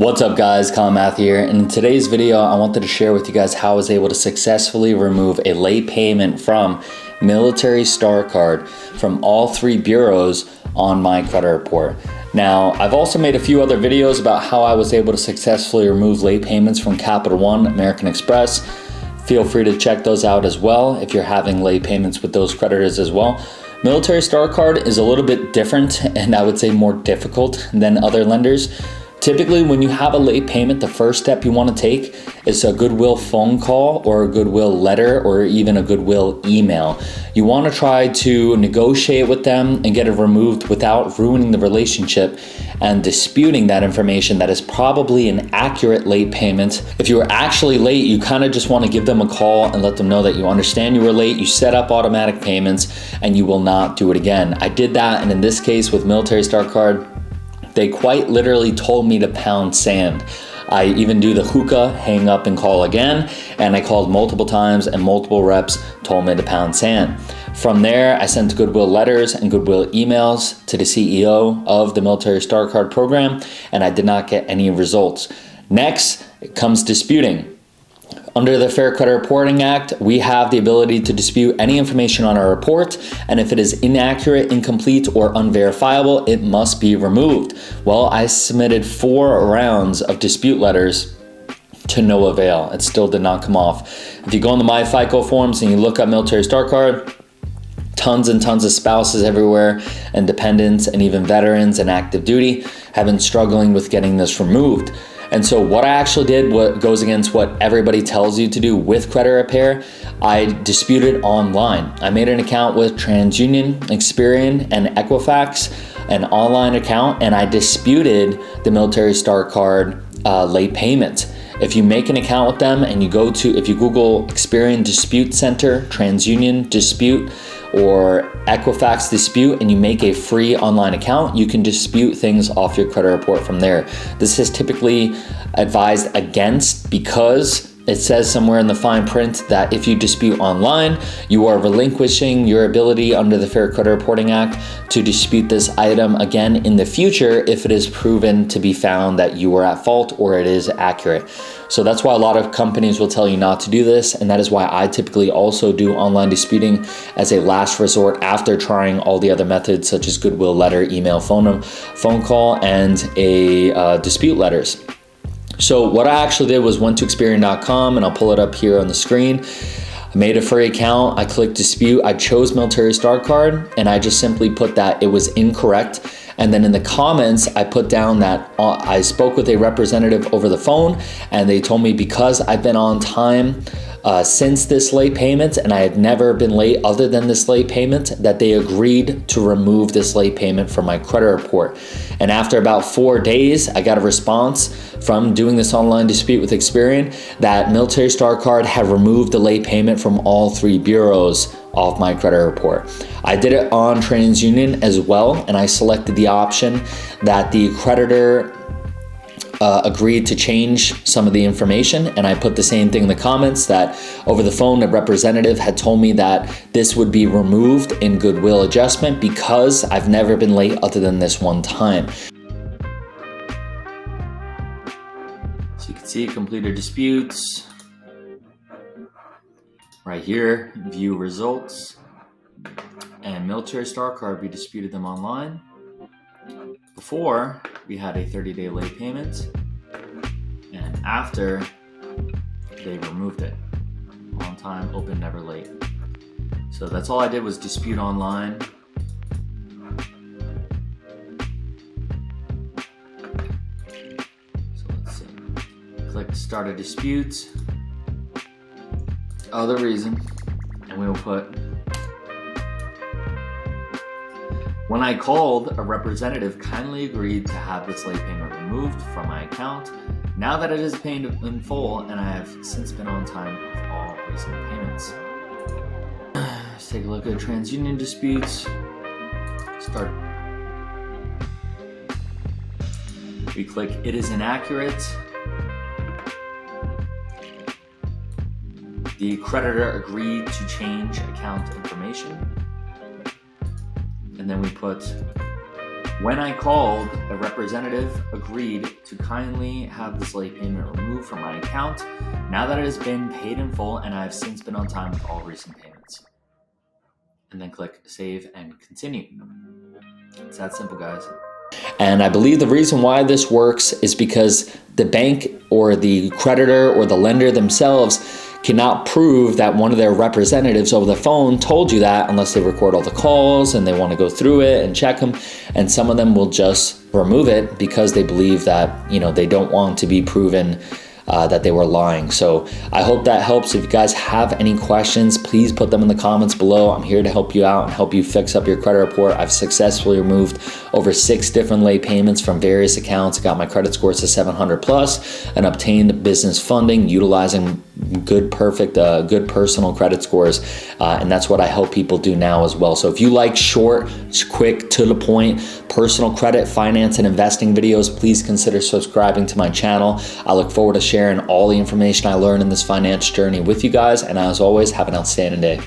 What's up guys, Math here, and in today's video I wanted to share with you guys how I was able to successfully remove a late payment from Military Star Card from all three bureaus on my credit report. Now, I've also made a few other videos about how I was able to successfully remove late payments from Capital One, American Express. Feel free to check those out as well if you're having late payments with those creditors as well. Military Star Card is a little bit different and I would say more difficult than other lenders. Typically, when you have a late payment, the first step you want to take is a goodwill phone call or a goodwill letter or even a goodwill email. You want to try to negotiate with them and get it removed without ruining the relationship and disputing that information that is probably an accurate late payment. If you were actually late, you kind of just want to give them a call and let them know that you understand you were late, you set up automatic payments, and you will not do it again. I did that, and in this case with Military Star Card, they quite literally told me to pound sand. I even do the hookah, hang up and call again, and I called multiple times and multiple reps told me to pound sand. From there, I sent goodwill letters and goodwill emails to the CEO of the Military Star Card program, and I did not get any results. Next, it comes disputing. Under the Fair Credit Reporting Act, we have the ability to dispute any information on our report, and if it is inaccurate, incomplete, or unverifiable, it must be removed. Well, I submitted 4 rounds of dispute letters to no avail. It still did not come off. If you go on the My FICO forums and you look up Military Star Card, tons and tons of spouses everywhere and dependents and even veterans and active duty have been struggling with getting this removed. And so what I actually did, what goes against what everybody tells you to do with credit repair, I disputed online. I made an account with TransUnion, Experian, and Equifax, an online account, and I disputed the Military Star Card late payment. If you make an account with them and you go to, if you Google Experian Dispute Center, TransUnion Dispute, or Equifax Dispute, and you make a free online account, you can dispute things off your credit report from there. This is typically advised against because it says somewhere in the fine print that if you dispute online, you are relinquishing your ability under the Fair Credit Reporting Act to dispute this item again in the future if it is proven to be found that you were at fault or it is accurate. So that's why a lot of companies will tell you not to do this, and that is why I typically also do online disputing as a last resort after trying all the other methods such as goodwill letter, email, phone call, and dispute letters. So what I actually did was went to Experian.com, and I'll pull it up here on the screen. I made a free account, I clicked dispute, I chose Military Star Card, and I just simply put that it was incorrect. And then in the comments, I put down that I spoke with a representative over the phone, and they told me because I've been on time since this late payment, and I had never been late other than this late payment, that they agreed to remove this late payment from my credit report. And after about 4 days, I got a response from doing this online dispute with Experian that Military Star Card had removed the late payment from all 3 bureaus off my credit report. I did it on TransUnion as well, and I selected the option that the creditor agreed to change some of the information, and I put the same thing in the comments that over the phone a representative had told me that this would be removed in goodwill adjustment because I've never been late other than this one time. So you can see completed disputes right here, view results, and Military Star Card, we disputed them online. Before, we had a 30-day late payment, and after, they removed it. On time, open, never late. So that's all I did was dispute online. So let's see. Click start a dispute. Other reason, and we will put, when I called, a representative kindly agreed to have this late payment removed from my account. Now that it is paid in full, and I have since been on time with all recent payments. Let's take a look at TransUnion disputes. Start. We click it is inaccurate. The creditor agreed to change account information. And then we put When I called, a representative agreed to kindly have this late payment removed from my account now that it has been paid in full and I have since been on time with all recent payments. And then click save and continue. It's that simple, guys. And I believe the reason why this works is because the bank or the creditor or the lender themselves cannot prove that one of their representatives over the phone told you that unless they record all the calls and they want to go through it and check them. And some of them will just remove it because they believe that, you know, they don't want to be proven that they were lying. So I hope that helps. If you guys have any questions, please put them in the comments below. I'm here to help you out and help you fix up your credit report. I've successfully removed over 6 different late payments from various accounts, got my credit scores to 700 plus, and obtained business funding utilizing good personal credit scores. And that's what I help people do now as well. So if you like short, quick, to the point, personal credit, finance, and investing videos, please consider subscribing to my channel. I look forward to sharing all the information I learned in this finance journey with you guys. And as always, have an outstanding day.